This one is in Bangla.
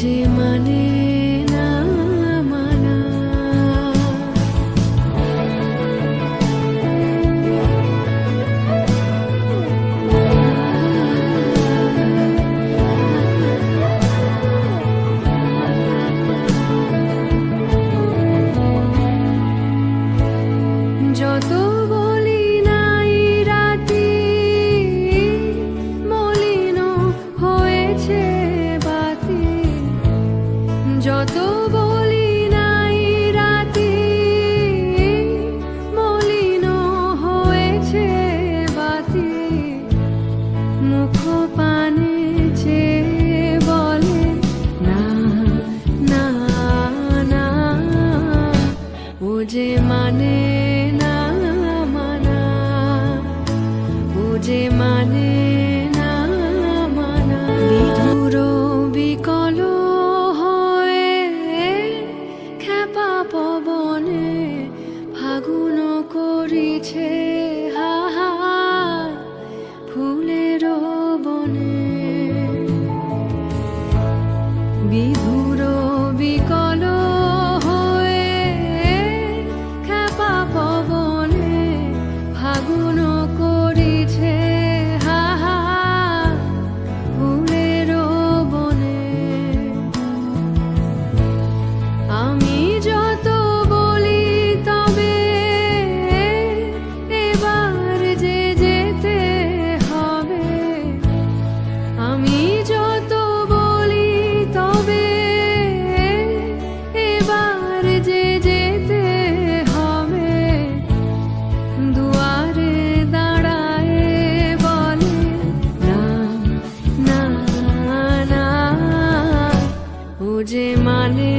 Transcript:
যে মানে না মানা। যত বলি নাই রাতি মলিন হয়েছে বাতি, যত বলি নাই রাতি মলিন হয়েছে বাতি, মুখ পানে চেয়ে বলে না না না, ও যে মানে না মানা, ও যে মানে না মানা। বিধুর বিকল হয়ে খেপা পবনে ফাগুন করিছে হাহার ফুলের বনে। বিধুর বিকল হয়ে খেপা পবনে ফাগুন করিছে হাহার ফুলের বনে। আমি যত বলি তবে এবার যে যেতে হবে, আমি যত বলি তবে এবার যে যেতে হবে। দুয়ারে দাঁড়ায় বলে না না না, ও যে মানে